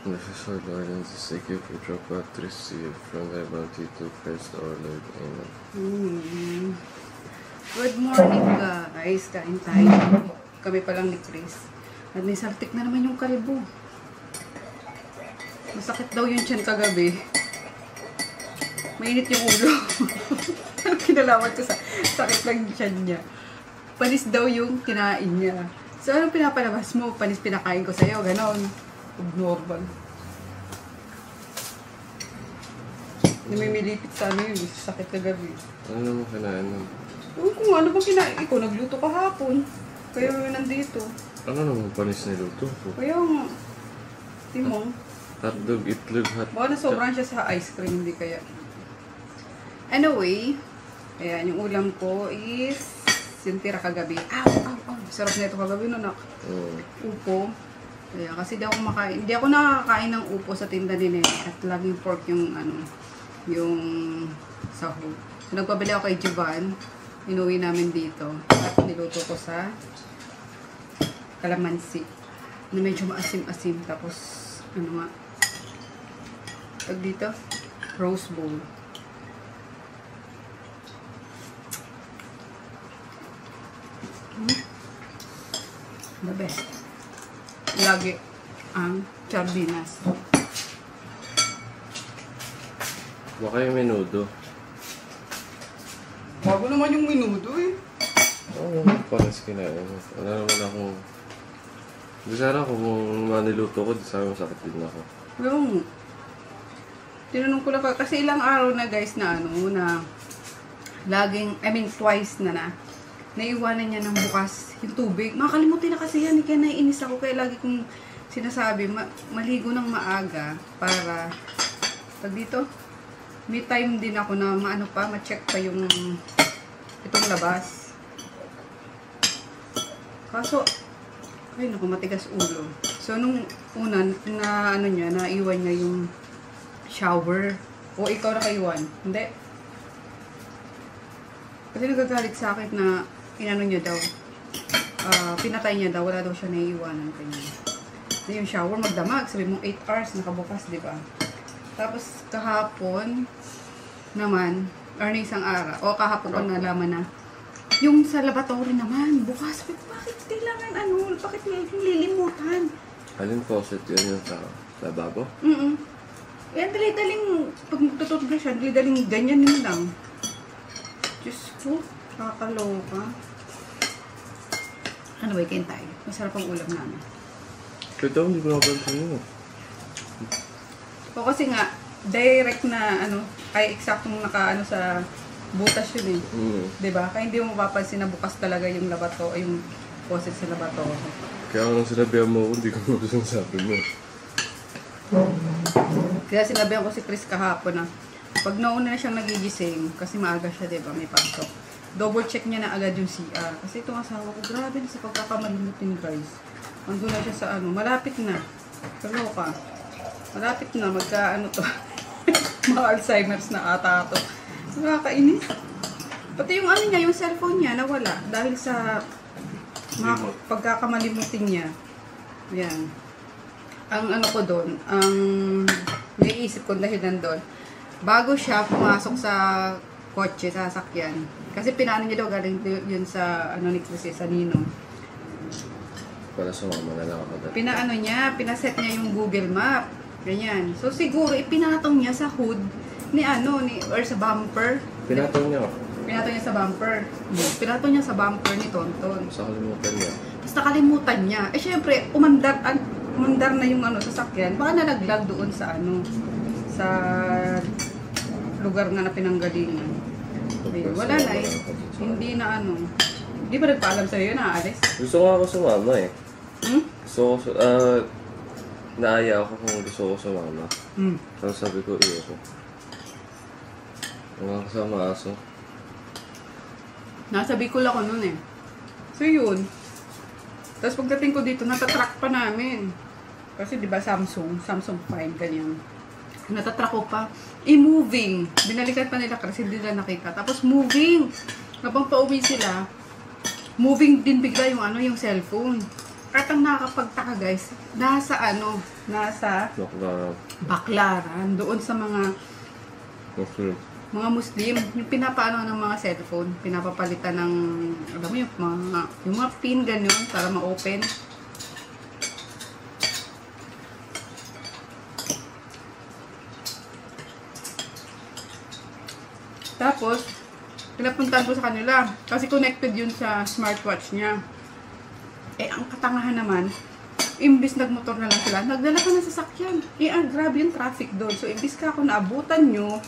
Necessary Lord and to seek you for drop out to receive from thy bounty to Christ our Lord. Amen. Good morning guys, kain tayo. Kami pa lang ni Chris. At may saltik na naman yung kalibo. Masakit daw yung tiyan kagabi. Mainit yung ulo. Kinalaman ko sa sakit ng tiyan niya. Panis daw yung kinain niya. So, anong pinapalabas mo? Panis pinakain ko sa'yo, ganon. Normal. Namimilipit sa ano yun, sakit na gabi. Ano naman kinain nun? Kung ano ba kinain? Ikaw nagluto kahapon. Kaya nandito. Ano naman panis niluto ko? Kaya nga. Timong. Hotdog, itlog, Baka na sobrang siya sa ice cream, hindi kaya. Anyway, ayan, yung ulam ko is yung tira kagabi. Sarap na ito kagabi, no, nak? Upo. Kaya, kasi di ako makain. Hindi ako nakakain ng upo sa tinda din eh. At laging pork yung, ano, yung sahog. So, nagpabili ako kay Jovan. Inuwi namin dito. At niluto ko sa kalamansi. Na medyo maasim-asim. Tapos, ano nga, tag dito, rose bowl. The best. Lagi ang sardinas. Baka yung menudo. Bago naman yung minuto eh. Oo, panis kinain. Wala naman akong... Di sana kung maniluto ko, di sana masakit din ako. Yung, tinanong ko lang kasi ilang araw na guys na ano, na laging, twice na naiwanan niya ng bukas yung tubig. Makakalimutin na kasi yan, kaya naiinis ako. Kaya lagi kong sinasabi, maligo ng maaga para, pag dito, may time din ako na ma-check pa yung itong labas. Kaso, ay naku, matigas ulo. So, nung una, na ano niya, naiwan niya yung shower. O ikaw nakaiwan? Hindi. Kasi nagagalit sa akin na inano niya daw. Pinatay niya daw. Wala daw siya naiiwanan kanya. Na yung shower, magdamag. Sabi mong 8 hours nakabukas, di ba? Tapos kahapon naman, or na isang araw, o kahapon ko nalaman na, yung sa laboratory naman, bukas. Sabi ko, bakit kailangan ano? Bakit yung lilimutan? Alin faucet yun yung sa lababo? Yan, dali-daling, pag magtututbrush siya, dali-daling ganyan yun lang. Diyos ko, kakaloka. Ano ba, kain tayo? Masarap ang ulam namin. Kaya hindi ko napansin yun. O kasi nga, direct na, ano, ay eksaktong naka, ano, sa butas yun eh. Diba? Kaya hindi mo mapapansin na bukas talaga yung labato, yung faucet sa labato. Kaya nung sinabihan mo, hindi ko mapasasabi mo. Kaya sinabihan ko si Chris kahapon na, pag nauna na siyang nagigising, kasi maaga siya, diba, may pasok. Double check niya na agad yung CR. Kasi itong asawa ko, grabe na sa pagkakamalimutin, guys. Andun na siya sa ano, malapit na. Kaloka. Malapit na, ano to. Mga Alzheimer's na ata to. Nakakainis. Pati yung ano niya, yung cellphone niya, nawala. Dahil sa mga pagkakamalimutin niya. Yan. Ang ano ko doon, ang naiisip ko dahil nandun, bago siya pumasok sa kotse, sa sasakyan. Kasi pinaano niya daw, galing yun sa, ano ni Chris, sa Ninong. Para sumama na lang ako dati. Pinaano niya, pinaset niya yung Google Map. Ganyan. So siguro, ipinatong niya sa hood ni ano, or sa bumper. Pinatong niya ako. Pinatong niya sa bumper. Pinatong niya sa bumper ni Tonton. Sa kalimutan niya. Tapos nakalimutan niya. Eh syempre, umandar na yung ano, sasakyan. Baka nalaglag doon sa ano, sa lugar nga na pinanggalingan. Okay, wala na eh. Hindi na ano. Hindi ba nagpaalam sa'yo na aalis? Gusto ko ako sumama eh. Gusto ko, naaya ako kung gusto ko sumama. Tapos sabi ko, iyo ko. Mga kasama aso. Nasa Bicol ako nun eh. So yun. Tapos pagdating ko dito, natatrack pa namin. Kasi di ba Samsung 5, ganyan. Natatrack ko pa. Moving. Binalikan pa nila kasi hindi nila nakita. Tapos moving. Habang pauwi sila, moving din bigla yung ano, yung cellphone. At ang nakakapagtaka guys, nasa Baklaran, doon sa mga Muslim, yung pinapaano ng mga cellphone, pinapapalitan ng, alam mo yung mga pin ganyan para ma-open. Tapos, pinapuntahan ko sa kanila kasi connected yun sa smartwatch niya. Eh, ang katangahan naman, imbis nagmotor na lang sila, nagdala ka ng sasakyan. Eh, grabe yung traffic doon. So, imbis ka ako naabutan nyo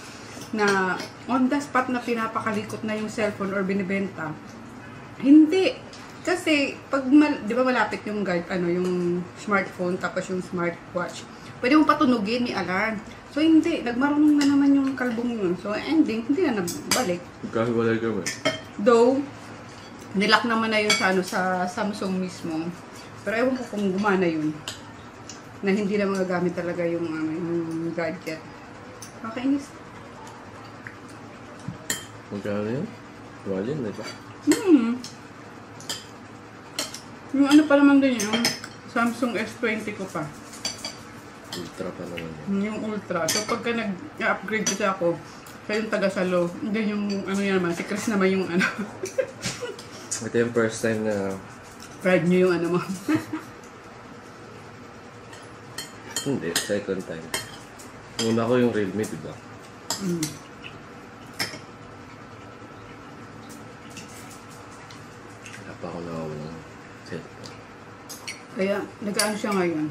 na on the spot na pinapakalikot na yung cellphone or binibenta, hindi. Kasi, di ba malapit yung guide, yung smartphone tapos yung smartwatch, pwede mong patunugin, may alarm. So, hindi. Nagmarunong na naman yung kalbong yun. So, ending, hindi na nabalik. Magkahiwalay ka ba? Though, nilock naman na yun sa Samsung mismo. Pero ewan ko kung gumana yun. Na hindi na magagamit talaga yung gadget. Kakainis. Magkano yun? Walin, di ba? Yung ano pa naman din yung Samsung S20 ko pa. Ultra pa naman yun. Yung Ultra. So, pagka nag-upgrade kasi ako, siya yung taga-salo. Hindi yung ano yan naman. Si Chris naman yung ano. Ito yung first time na... Pride nyo yung ano mo. Hindi, second time. Una ko yung Realme, diba? Wala pa ako nakawalan ng cellphone. Kaya, nag-ano siya ngayon.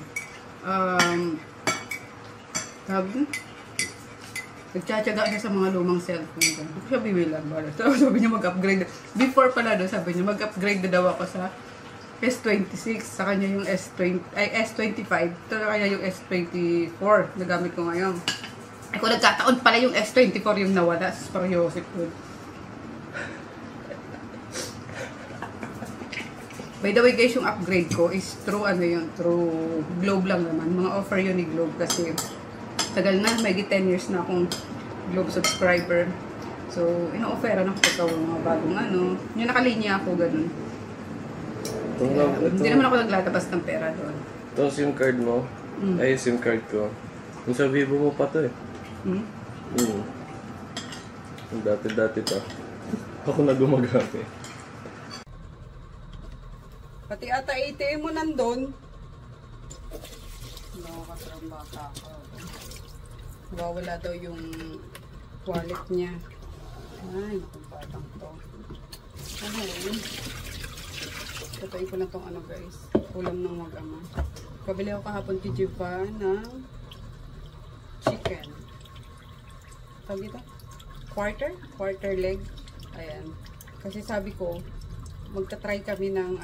Nagtsatsaga siya sa mga lumang cellphone. Ako siya bibilan. Sabi niya mag-upgrade. Before pala doon, sabi niya mag-upgrade na daw ako sa S26. Sa kanya yung S25. Ito na kanya yung S24 na gamit ko ngayon. Ay kung nagkataon pala yung S24 yung nawala. Seryoso po. By the way guys, yung upgrade ko is through through Globe lang naman. Mga offer yun ni Globe kasi tagal na, may 10 years na akong Globe subscriber. So, ino-offeran ako ito mga bagong yung nakalinya ako, ganun. Hindi naman ako naglalabas ng pera doon. Itong SIM card mo, ay SIM card ko. Yung sa Vivo mo pa to eh. Yung dati-dati pa. Ako na gumagamit. Pati ata ATM mo nandun. Nakakasarang bata ako. Nawawala daw yung wallet niya. Ay, naku batang to. Ano yun? Tatayin ko na tong guys. Ulam ng mag-ama. Pabili ako kahapon kay Jiva ng chicken. Tawag ito? Quarter leg. Ayan. Kasi sabi ko, magta-try kami ng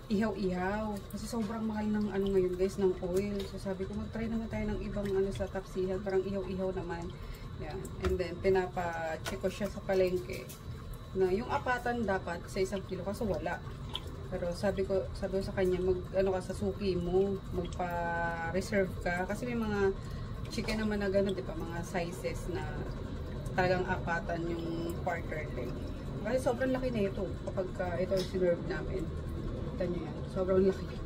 ihaw-ihaw. Kasi sobrang mahal ng ngayon guys, ng oil. So sabi ko, mag-try naman tayo ng ibang sa tapsihan. Parang ihaw-ihaw naman. Yan. And then, pinapa-check ko siya sa palengke. Na yung apatan dapat sa 1 kilo. Kaso wala. Pero sabi ko sa kanya, ka sa suki mo. Magpa-reserve ka. Kasi may mga chicken naman na gano'n, di ba? Mga sizes na talagang apatan yung quarter leg. Kasi sobrang laki na ito. Kapag ito yung sinerve namin. Kita nyo yan. Sobrang laki.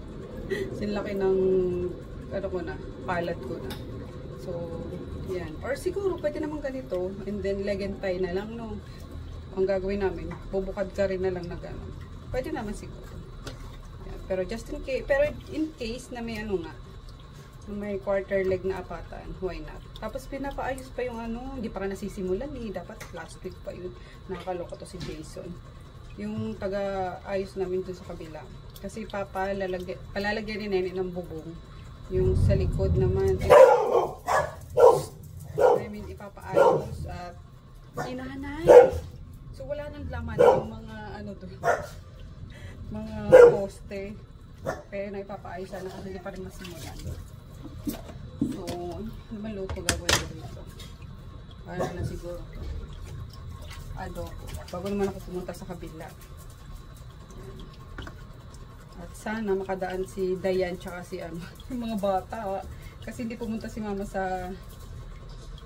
Sinlaki ng palad ko na. So, yan. Or siguro, pwede naman ganito. And then, leg and thigh na lang, no? Ang gagawin namin, bubukad ka rin na lang na gano'n. Pwede naman siguro. Yan. Pero in case na may may quarter leg na apatan, why not? Tapos pinapaayos pa yung hindi pa ka nasisimulan eh. Dapat last week pa yun. Nakakaloka to si Jason. Yung taga-ayos namin dun sa kabila. Kasi palalagyan ni Nene ng bubong. Yung sa likod naman. Ipapaayos at inahanay. So wala nang laman yung mga mga poste. Kaya na ipapaayos sana kasi hindi pa rin masimulan. So, naman luto gagawin ko dito. Para na siguro adobo. Bago naman ako pumunta sa kabila. At sana makadaan si Dayan tsaka si yung mga bata. Kasi hindi pumunta si mama sa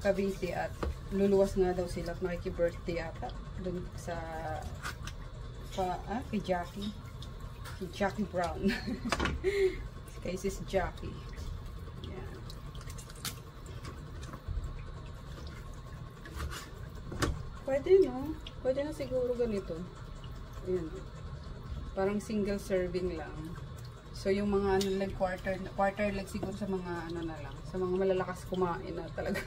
Cavite at luluwas nga daw sila at makiki-birthday ata. Doon sa kay Jackie. Si Jackie Brown. Kay sis Jackie. Yan. Pwede, no? Pwede na siguro ganito. Ayan. Parang single serving lang. So yung mga ano lang, quarter leg siguro sa mga ano na lang, sa mga malalakas kumain na talaga.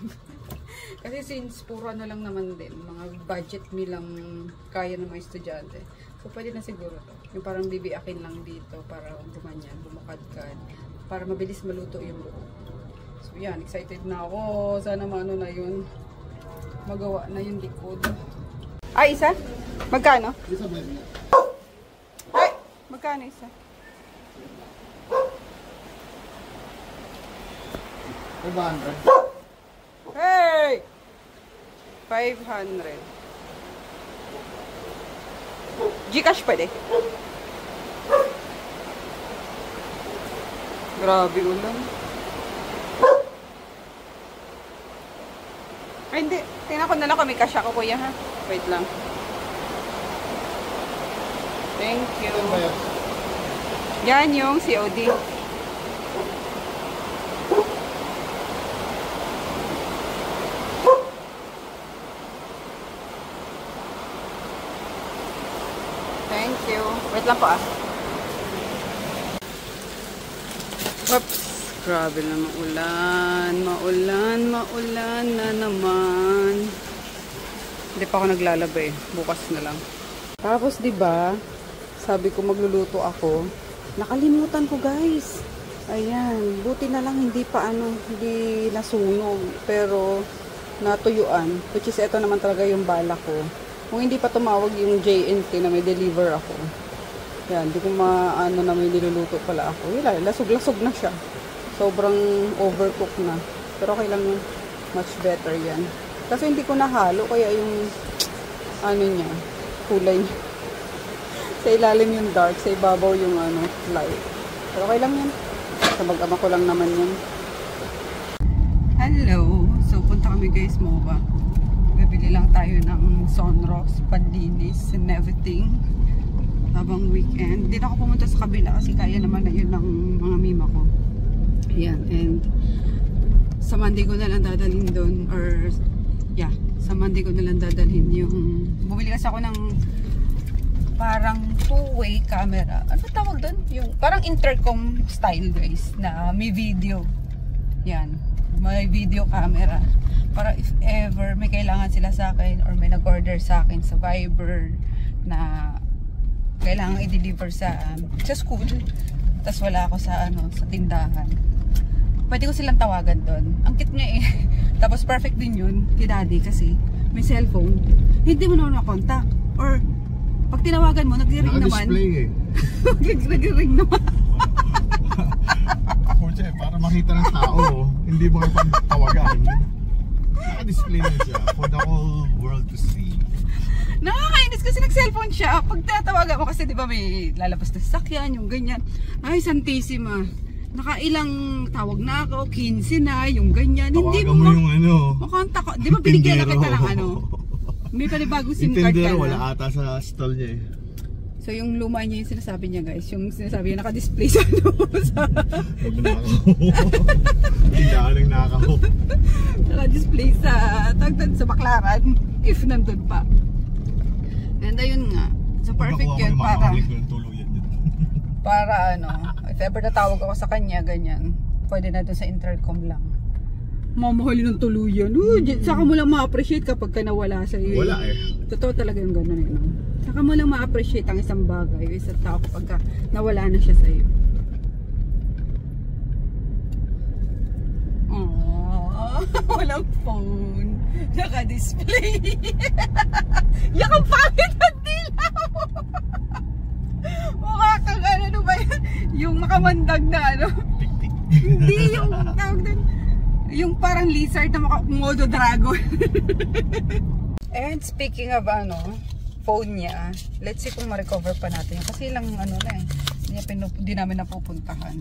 Kasi since puro ano lang naman din, mga budget meal lang kaya ng mga estudyante. So pwede na siguro to. Yung parang bibiakin lang dito para gumanyan, bumakadkad, para mabilis maluto yung buo. So yan, excited na ako. Sana maano na yun, magawa na yung likod. Ay, isa? Magkano? Isa ba? Ay, magkano isa? 500. Hey! 500. Gcash pwede? Grabe ulan. Ay, hindi. Tingnan ko na lang kung may cash ako, kuya, ha? Wait lang. Thank you. Yan yung COD. Thank you. Wait lang po, ah. Oops. Grabe na maulan. Maulan na naman. Hindi pa ako naglalaba eh. Bukas na lang. Tapos, diba, sabi ko magluluto ako. Nakalimutan ko, guys. Ayan. Buti na lang hindi pa hindi nasunog. Pero, natuyuan. Which is, ito naman talaga yung bala ko. Kung hindi pa tumawag yung JNT na may deliver ako. Yan. Hindi ko maano na may niluluto pala ako. Yan, lasog-lasog na siya. Sobrang overcooked na. Pero okay lang yun. Much better yan. Kasi hindi ko nahalo. Kaya yung niya, kulay niya. Sa ilalim yung dark. Sa ibabaw yung light. Pero okay lang yan. Sa mag-ama ko lang naman yan. Hello. So punta kami guys MOA. Bibili lang tayo ng sunrose, panlinis and everything. Habang weekend. Hindi na ako pumunta sa kabila kasi kaya naman na yun ng mga mima ko. Ayan, and sa Monday ko na lang dadalhin doon, or yeah, sa Monday ko na lang dadalhin yung, bumili kasi ako ng parang two-way camera. Ano tawag doon? Yung parang intercom style guys, na may video. Yan, may video camera. Para if ever may kailangan sila sa akin or may nag-order sa akin sa Viber na kailangan i-deliver sa school, tas wala ako sa sa tindahan, pwede ko silang tawagan doon. Ang cute niya eh. Tapos perfect din yun kay daddy kasi may cellphone. Hindi mo naman makontak. Or pag tinawagan mo, nagre-ring naman. Naka-display eh. Nagre-ring naman. Pucha, para makita ng tao, hindi mo tawagan. Naka-display na siya for the whole world to see. Nakakainis kasi nag-cellphone siya. Pag tatawagan mo kasi di ba may lalabas na sasakyan, yung ganyan. Ay, santissima. Nakailang tawag na ako, 15 na, yung ganyan. Tawagan hindi mo yung makontak ko. Di ba binigyan na kita ng may panibagong SIM card ka na. Wala ata sa stall niya eh. So yung luma niya yung sinasabi niya guys, yung sinasabi niya naka-display sa Huwag na ako. Tindaan ng nakaw. Naka-display sa sa Baclaran, if nandun pa. And ayun nga, so perfect yun para if ever natawag ako sa kanya, ganyan, pwede na dun sa intercom lang. Mamahalin ng tuluyan. Saka mo lang ma-appreciate kapag ka nawala sa iyo. Wala eh. Totoo talaga yung gano'n eh. Saka mo lang ma-appreciate ang isang bagay, yung isang tao kapag ka nawala na siya sa iyo. Walang phone. Naka-display. Yakang pangit ang dila mo. Mukha kang ano ba yun? Yung makamandag na Hindi yung tawag din. Yung parang lizard na modo dragon. And speaking of phone niya, let's see kung ma-recover pa natin. Kasi lang na eh. Hindi namin napupuntahan.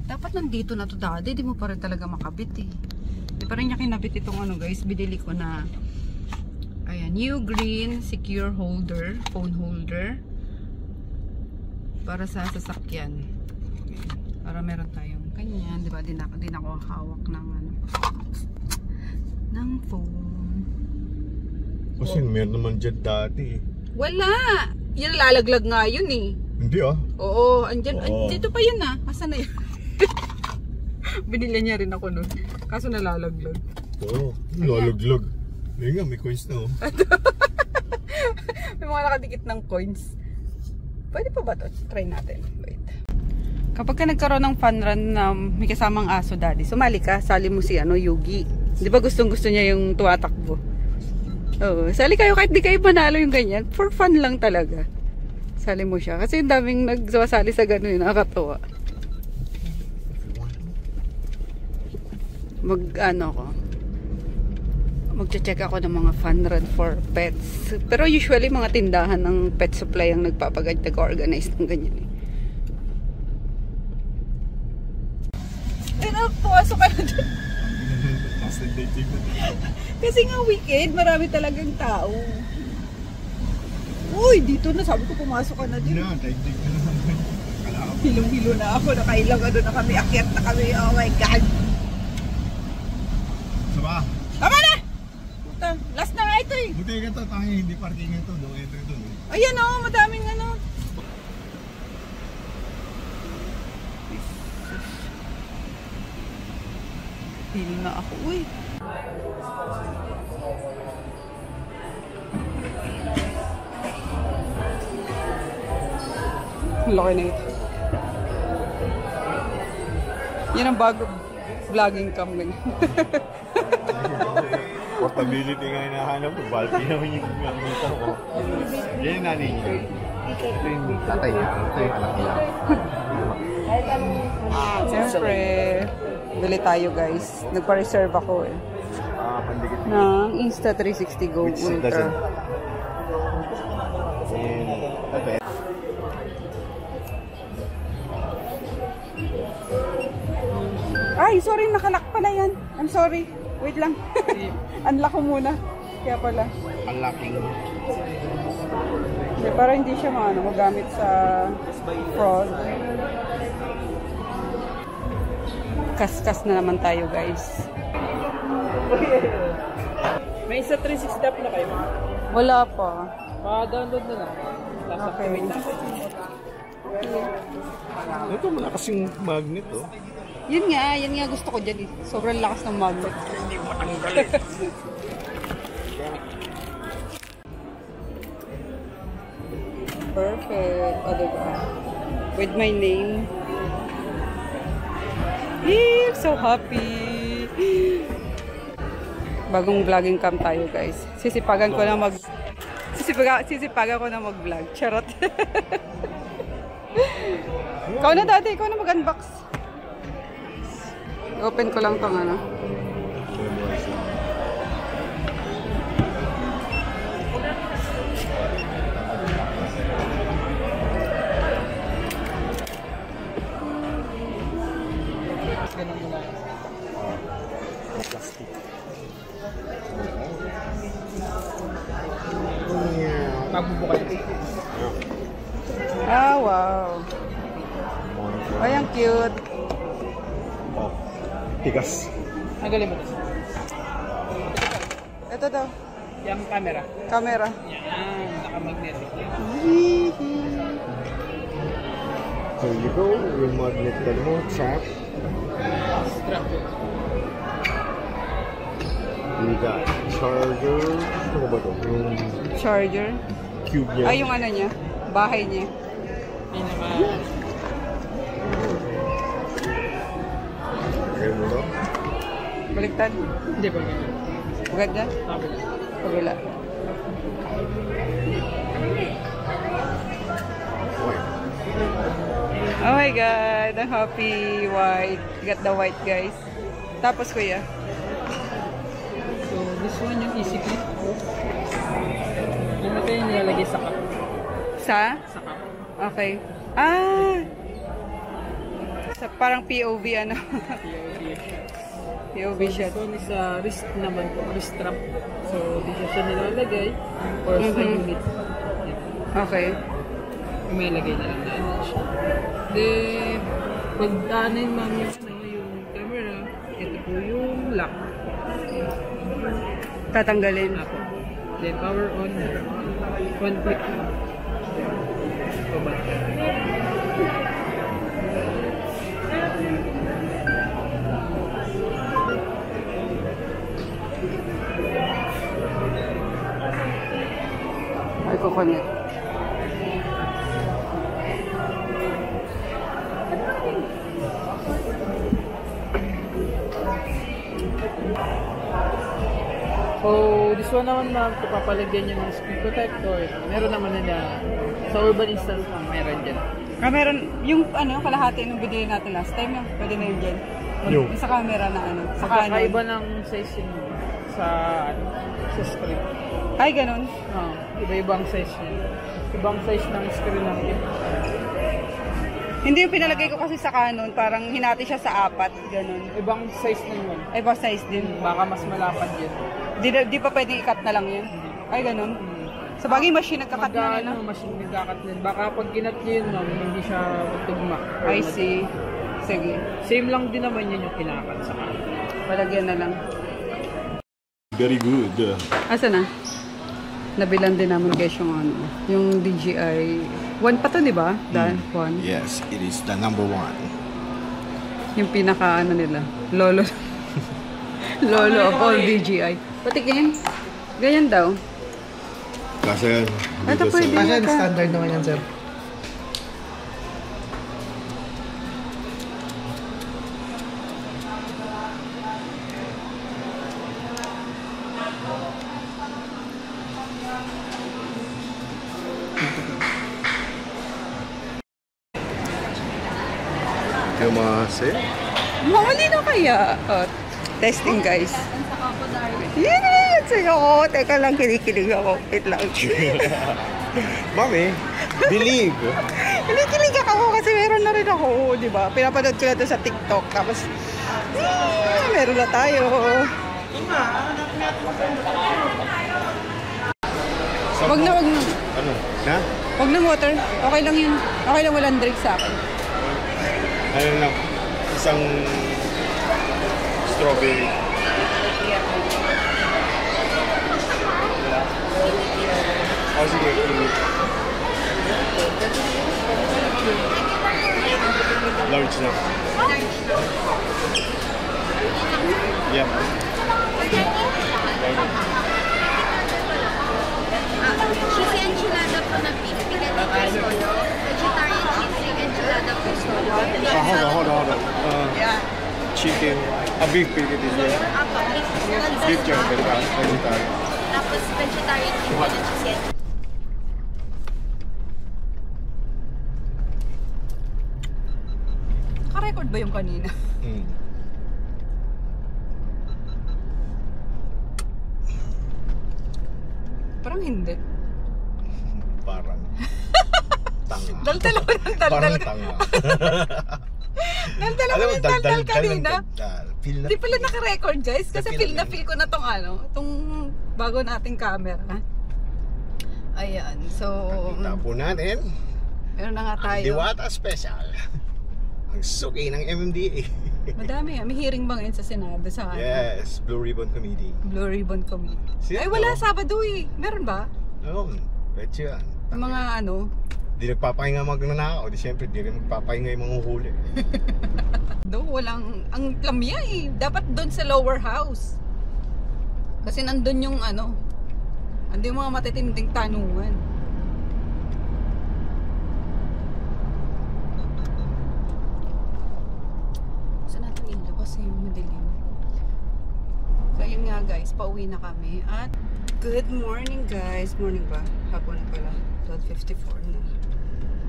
Dapat nandito na to daddy. Di mo pa rin talaga makabit eh. Di pa rin niya kinabit itong guys. Binili ko na ayan, new green secure holder, phone holder. Para sa sasakyan. Para meron tayong ganyan. Diba? Di na ako hawak ng ng phone. Kasi meron naman dyan dati. Wala! Yan lalaglag nga yun eh. Hindi ah. Oo, andyan. Dito pa yun ah. Asa na yun? Binili niya rin ako nun. Kaso nalalaglag. Oo, lalaglag. Ayun nga, may coins na oh. May mga nakadikit ng coins. Pwede pa ba ito? Try natin. Wait. Kapag ka nagkaroon ng fun run na may kasamang aso, daddy, sumali ka, sali mo si Yugi. Di ba gustong gusto niya yung tuwatakbo? Oo, sali kayo kahit di kayo manalo yung ganyan. For fun lang talaga. Sali mo siya. Kasi yung daming nagsasali sa gano'n, nakakatawa. Mag-check ako ng mga fun run for pets. Pero usually mga tindahan ng pet supply ang nag-organize ng ganyan eh. Ay, pumasok ka na dyan. Kasi nga weekend, marami talagang tao. Uy, dito na, sabi ko pumasok ka na dyan. Hilong-hilo na ako, nakailang na kami, akyat na kami, oh my God. Saba? Tama na! Puta, last na nga ito eh. Buti ka to, hindi parking ito, doon ito. Ayan oh, madaming Pili na ako, uy. Laki na ito. Yan ang bago vlogging cam lang. Portability nga hinahanap ko. Balti naman yung gamita ko. Yan yung nanay niya. Ito yung tatay niya. Ito yung anak niya. Siyempre, bili tayo guys. Nagpa-reserve ako eh. Pandikit. Ng Insta360 Go Ultra. Ay, sorry, nakalak pala yan. I'm sorry. Wait lang. Unlock ko muna. Kaya pala. Unlocking. Para hindi siya magamit sa fraud. Kas-kas na naman tayo, guys. May isa 360 app na kayo? Wala pa. Pa-download na lang. Okay. Ito, wala kasing magnet oh. Yun nga gusto ko dyan eh. Sobrang lakas ng magnet. Hindi ko matanggal eh. Perfect. O, diba? With my name. I'm so happy. Bagong vlogging cam tayo, guys. Sisipagan ko na mag-vlog. Charot. Ikaw na, dati. Ikaw na mag-unbox. Open ko lang tong Plastic. Pagbubukan. Ah, wow. Ay, ang cute. Oh, tigas. Nagalin mo. Ito daw. Yung camera. Camera. Yan, naka-magnetic yan. So you go, yung magnet ka mo, trap. Strap. You got charger. Ano ba ito? Yung Charger. cube niya. Ay, yung niya. Bahay niya. Pinaka... Kaya mo na? Baliktad. Hindi ba ganyan? Maganda. Sabi na. Pagula. Oh my God. I'm happy. White. Got the white, guys. Tapos, kuya. So, this one yung easy clip ko. Yung ito yung nilalagay sa cup. Sa? Sa cup. Okay. Ah! Sa parang POV ano? POV shot. This one is wrist naman po, wrist strap. So, dito siya nilalagay for slide unit. Okay. may lagay na lang na ano siya. Then, pag anin ma'am yung camera, ito po yung lock. Tatanggalin. Apo. Then, power on. One click. Baba. Ay, kukunin. So, this one naman ma'am, kung papalagyan niya ng screen protector, meron naman na sa urban instance ma'am, meron dyan. Meron, yung ano, kalahati nung binili natin last time, yung pwede na yun dyan. Yung sa camera na ano, sa Canon. Kakaiba ng size yun sa, ano, sa screen. Ay, ganun. Iba-ibang size yun. Ibang size ng screen lang yun. Hindi yung pinalagay ko kasi sa Canon, parang hinati siya sa 4, ganun. Ibang size na yun. Ay, ba size din? Baka mas malapad yun. Di pa pwedeng i-cut na lang yun? Ay, ganun. Sa bagay, machine nagka-cut na yun. Machine nagka-cut na yun. Baka pag kinat nyo yun, ma'am, hindi siya magtugma. I see. Sige. Same lang din naman yun yung kinakat sa kanan. Palagyan na lang. Very good. Asa na? Nabilan din naman guys yung ano, yung DJI. 1 pa to, di ba? Dahil 1. Yes, it is the number 1. Yung pinaka ano nila, lolo. Lolo of all DJI. Patikin. Ganyan daw. Kasi Ito pwede Kasi ka. standard naman yan, sir. Kumase. Mamali na kaya. Oh, testing guys. Yan! Sa'yo. Teka lang, kinikilig ako. Wait lang. Mami, believe. Kinikilig ako kasi meron na rin ako. Di ba? Pinapanood ko na ito sa TikTok. Tapos, meron na tayo. Wag na, wag na. Ano? Na? Wag na water. Okay lang yun. Okay lang walang drink sa akin. Ano na? Isang strawberry. Oh, sige. Large na. Yeah. Cheesy enchilada po na beef, spaghetti solo. Vegetarian cheesy enchilada po solo. Hold on. Chicken. Beef piggy din yan. Apo, Beef dyan, vegetarian. Tapos vegetarian cheesy na cheesy. Naka-record ba yung kanina? Parang hindi. Parang tanga. Daldal ako ng daldal. Parang tanga. Daldal ako ng daldal kanina. Feel na Hindi pala naka-record guys. Kasi Na-feel feel ko na tong ano, tong bago nating camera. Ayan, so Kita po natin. meron na nga tayo. Diwata Special. Ang suki ng MMDA. Madami may hearing ba ngayon sa Senado sa ano? Yes, Blue Ribbon Committee. Blue Ribbon Committee. Sino? Ay wala, Sabado eh. Meron ba? Oo, betcha yan. Yung mga ano, Di nagpapahinga magnanakaw. Di syempre, di rin magpapahinga yung mga huli. doon walang, ang lamya eh. Dapat doon sa lower house. Kasi nandun yung ano, andun yung mga matitinding tanungan. Saan natin ilabas yung madilim? So yun nga guys, pauwi na kami. At good morning guys. Morning ba? Hapon na pala. 12:54 na.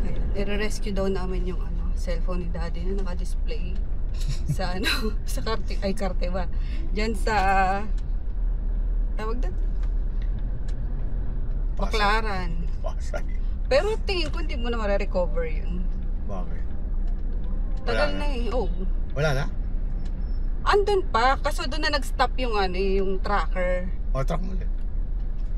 Ayan. I-rescue daw namin yung ano, cellphone ni daddy na naka-display sa ano, sa karte ba? Diyan sa tawag doon? Baklaran. Pasay. Pero tingin ko hindi mo na mare-recover yun. Bakit? Tagal Wala na eh. Oh. Wala na? Andun pa. Kaso doon na nag-stop yung ano, yung tracker. O, truck mo ulit.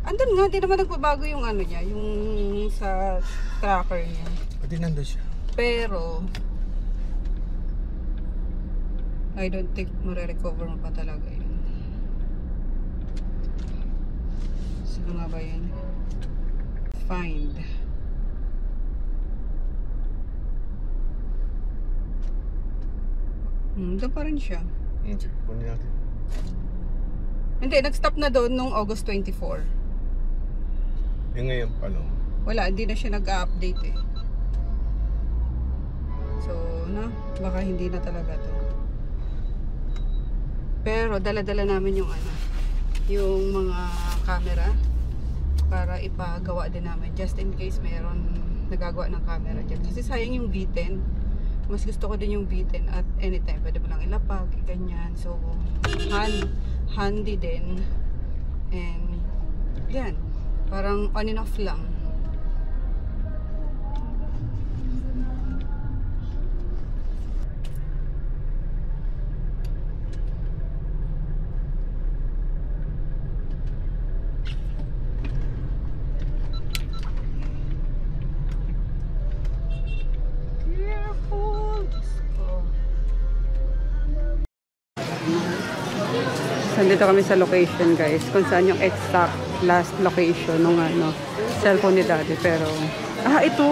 Andun nga, di naman nagbabago yung ano niya, yung sa tracker niya. Pati nandun siya. Pero, I don't think marirecover mo pa talaga yun. Sino nga ba yun? Find. Doon pa rin siya. Sige, kunin natin. Hindi, nag-stop na doon nung August 24. Ngayon pa, no? Wala, hindi na siya nag-update eh. So, baka hindi na talaga to. Pero, dala-dala namin yung ano, yung mga camera para ipagawa din namin. Just in case mayroon nagagawa ng camera dyan. Kasi sayang yung V10. Mas gusto ko din yung V10 at anytime. Pwede mo lang ilapag, ganyan. So, handy din. And, yan. Parang on and off lang. Nandito kami sa location guys, kung saan yung exact last location ng ano, cellphone ni Daddy. Pero, ito!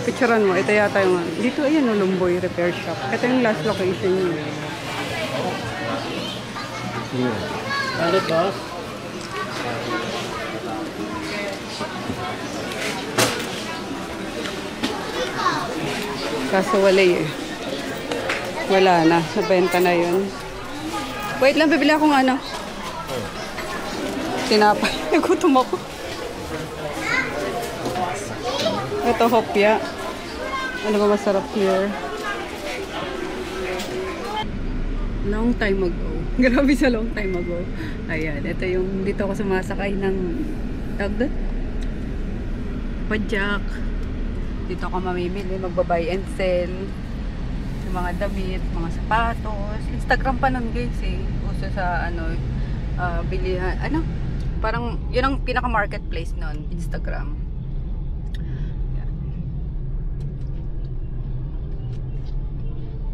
Picturean mo, ito yata yung, dito ayan, Lumboy Repair Shop. Ito yung last location niya. Ano ba? Kaso wala eh. Wala na, nabenta na yun. Wait lang, bibili akong ano. Tinapay. Nagutom ako. Ito, hopya. Ano ba masarap here? Long time ago. Grabe sa long time ago. Ayan, ito yung dito ako sumasakay ng tagda. Padjak. Dito ako mamimili, magbabay and sell. Yung mga damit, mga sapatos. Instagram pa nun guys eh. Uso sa ano, bilihan. Ano? Parang, yun ang pinaka-marketplace nun. Instagram. Yan.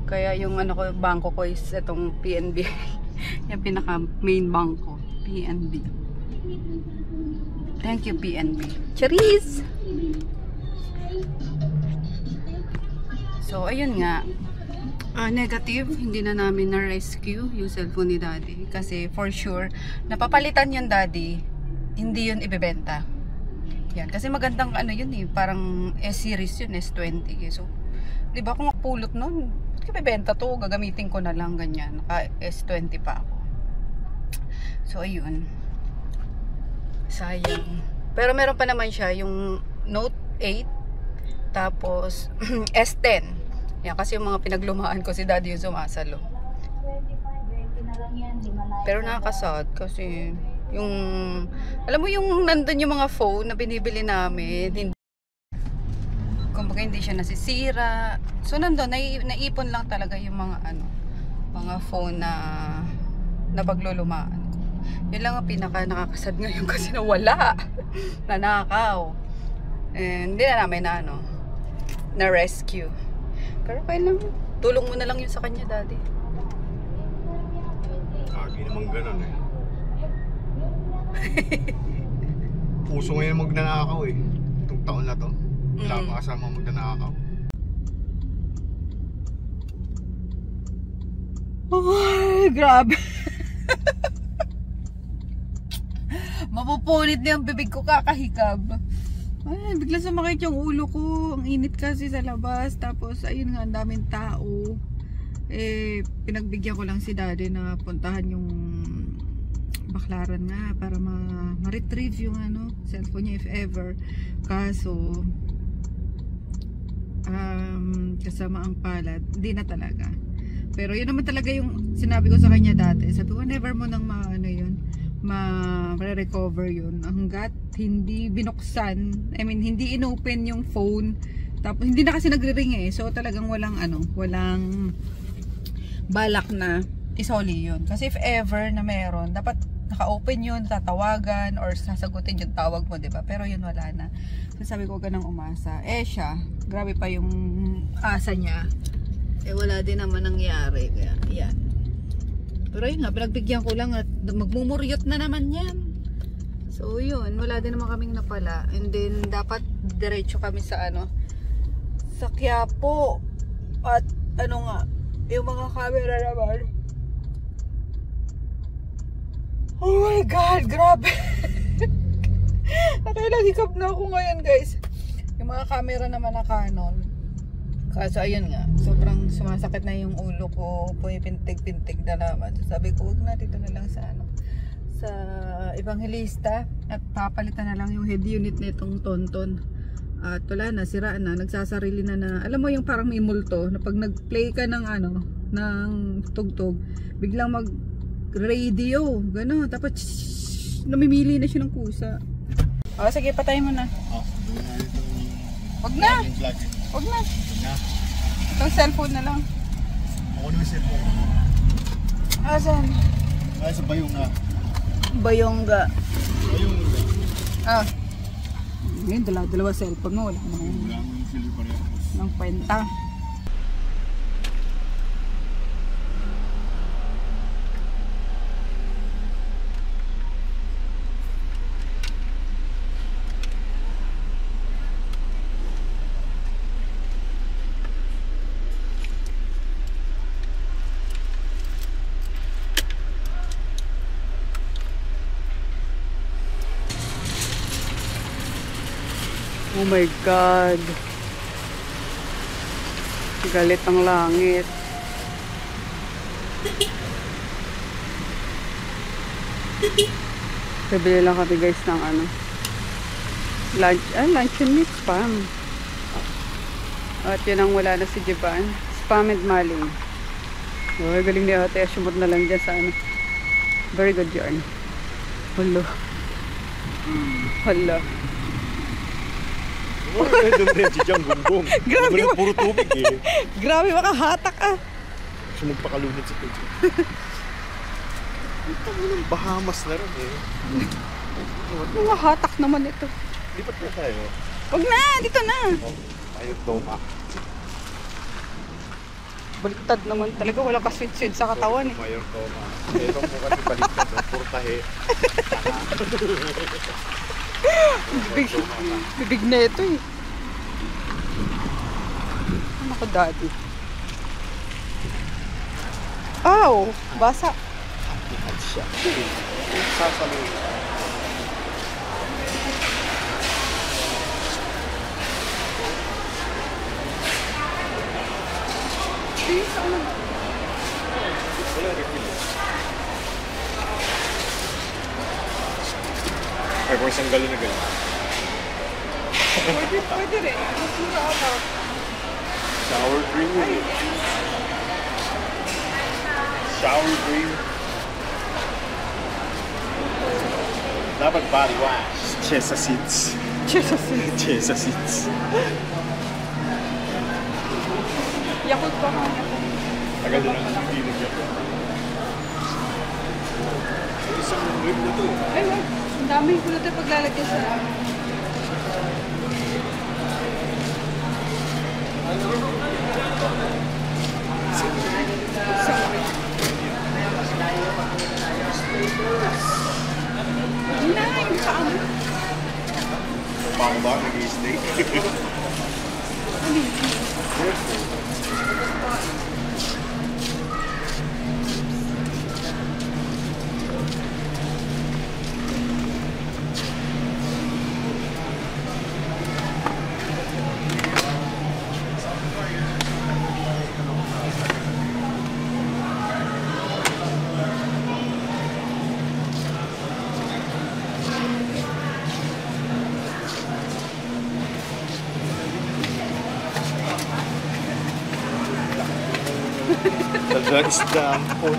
Kaya yung ano ko, bangko ko is itong PNB. Yung pinaka-main bangko. PNB. Thank you PNB. Cheers! So, ayun nga. Negative, hindi na namin na-rescue yung cellphone ni Daddy. Kasi for sure, napapalitan yung Daddy, hindi yun ibebenta. Yan, kasi magandang ano yun eh, parang S-series yun, S20. So, di ba kung pulot nun, ibebenta to, gagamitin ko na lang ganyan. Naka S20 pa ako. So, ayun. Sayang. Pero meron pa naman siya, yung Note 8, tapos S10. Yan, kasi yung mga pinaglumaan ko si Daddy yung sumasalo. Pero nakakasad kasi yung, alam mo yung nandun yung mga phone na binibili namin, hindi, kumbaga hindi siya nasisira. So nandun, naipon lang talaga yung mga ano, mga phone na paglulumaan ko. Yun lang ang pinaka nakakasad ngayon kasi nawala. Nanakaw. And hindi na namin na ano, na rescue. Pero kaya lang, tulong mo na lang yun sa kanya, Daddy. Lagi naman ganun eh. Puso ngayon magnanakaw eh. Itong taon na to. Wala pa kasama magnanakaw. Ay, grabe. Mapupunit na yung bibig ko, kakahikab. Ay, bigla sumakit yung ulo ko. Ang init kasi sa labas. Tapos, ayun nga, ang daming tao. Eh, pinagbigyan ko lang si Daddy na puntahan yung Baklaran nga para ma-retrieve yung ano, cellphone niya if ever. Kaso, kasama ang palad, hindi na talaga. Pero yun naman talaga yung sinabi ko sa kanya dati. Sabi ko, never mo nang ma-recover yun hanggat hindi binuksan, I mean hindi inopen yung phone, tapos hindi na kasi nagre-ring eh, so talagang walang balak na isoli yun. Kasi if ever na meron, dapat naka-open yun, tatawagan or sasagutin yung tawag mo, diba? Pero yun wala na. So sabi ko, ganang umasa. Eh siya, grabe pa yung asa niya. Eh wala din naman nangyari. Kaya yan. Pero yun nga, pinagbigyan ko lang at magmumuryot na naman yan. So yun, wala din naman kaming napala. And then dapat diretso kami sa ano, sa Quiapo. At ano nga, yung mga camera naman. Oh my God, grabe. Nakailang hikap na ako ngayon, guys. Yung mga camera naman na Canon. Kaso ayun nga, sobrang sumasakit na yung ulo ko. Pumipintig-pintig na naman. So, sabi ko, wag na, dito na lang sa ano, sa Evangelista. At papalitan na lang yung head unit nitong Tonton. At wala na, sira na, nagsasarili na. Alam mo yung parang may multo, na pag nag-play ka ng ano, ng tugtog, biglang mag-radio, gano'n. Tapos, namimili na siya ng kusa. O, sige, patayin mo na. Wag na! Wag na! Itong cellphone na lang. Ako na yung cellphone. Asan? Ay, sa Bayonga. Bayonga. Bayonga. Ah. Ngayon, dalawa cellphone mo. Wala mo na yun. Wala mo yung silver parehas. Nang kwenta. Oh my God. Galit ang langit. Bibili lang kami guys ng ano. Luncheon meat spam. At yun ang wala na si Jeban. Spam and maling. Oh, galing ni ate. Asyumot na lang dyan sa ano. Very good yarn. Hala. Hala. Dumiretso dyan, bumbong. Grabe mo. Puro tubig eh. Grabe, makahatak ah. Gusto magpakalunod sa picture. Ito mo ng Bahamas na rin eh. Makahatak naman ito. Lipat na tayo. Wag na, dito na. Ayaw toma. Baliktad naman talaga, wala ka sweet-sweet sa katawan eh. Mayor toma. Ito mo kasi baliktad. Puro tahe. Bibig na ito eh. Ano ko daddy? Aw! Basa. At siya. Sasaluhin. Wala refill. Ay, kung isang galon na gano'n. Pwede rin. Masura ako. Shower cream yun eh. Shower cream. Dapat body wash. Chesa seeds. Chesa seeds. Chesa seeds. Yakult pa nga. Tagal din ang pinig yan. Isang rib na to. Ay, wag. Ang daming kulot na paglalagyan sa... Hindi na, yung saan. Pang ba? Nag-i-stay? Talaga isda ang po.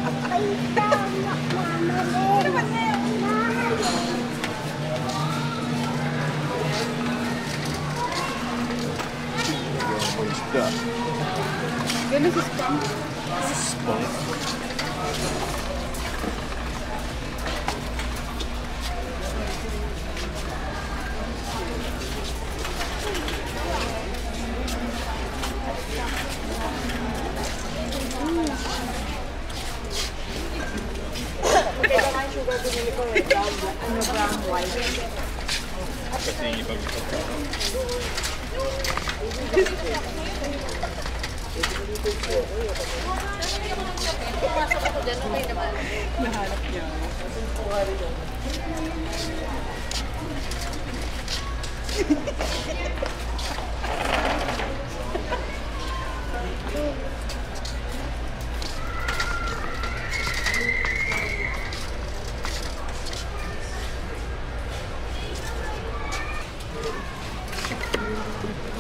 Isda. Ganun sa spam. Spam. Nahanap niya.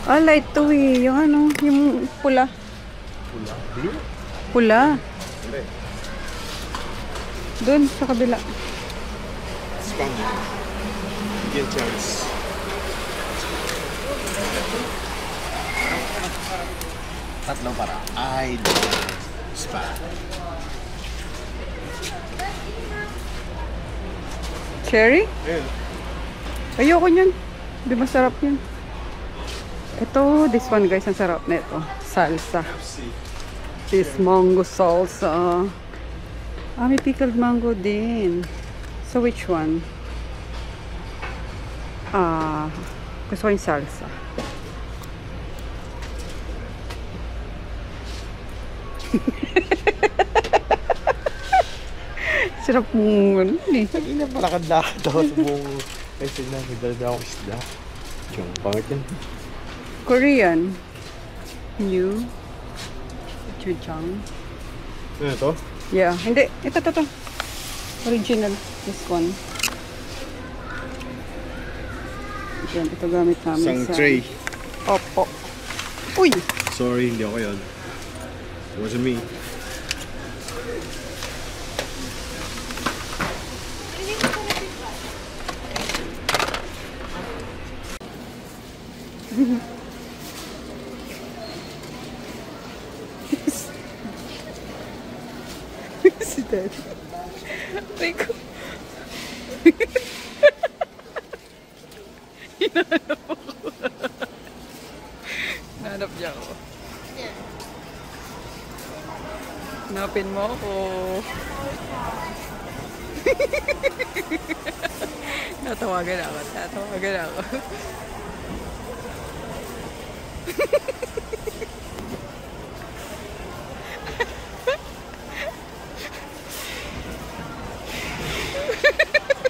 Ah, light to eh. Yung ano, yung pula. Pula? Blue? Pula. Hindi. Doon sa kabila. Sponge. Bigyan chance. Tatlo para. I love spa. Cherry? Ayun. Ayoko niyan. Di masarap yun. Ito, this one guys, ang sarap na ito. Salsa. This mango salsa. Ah, may pickled mango din. So, which one? Ah, gusto ko yung salsa. Sarap mong ano eh. Hindi na palakad-lakad ako sa buong kasi na nagdala ako isda. Yung pangit yan. Korean. New. Chuchang. Ano to? Yeah, hindi. Ito. Original. This one. Yan, ito gamit namin Isang sa... tray. Opo. Uy! Sorry, hindi ako yun. It wasn't me. Si Daddy. Ay ko. Hinahanap ako. Hinahanap niya ako. Hanapin mo ako. Natawagan ako.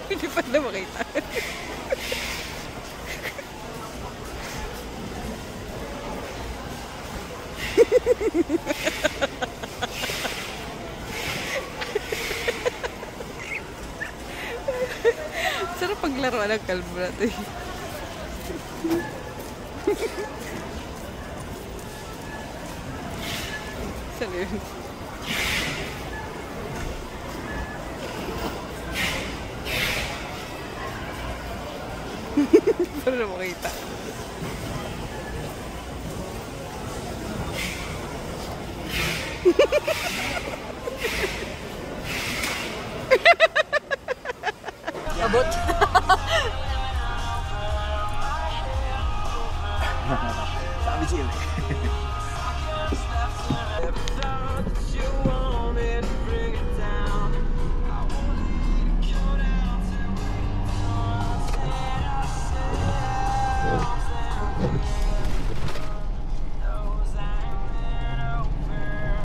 Hindi pa na makita. Sarap paglaruan ng kalbo natin. Saan yun? Para na makita.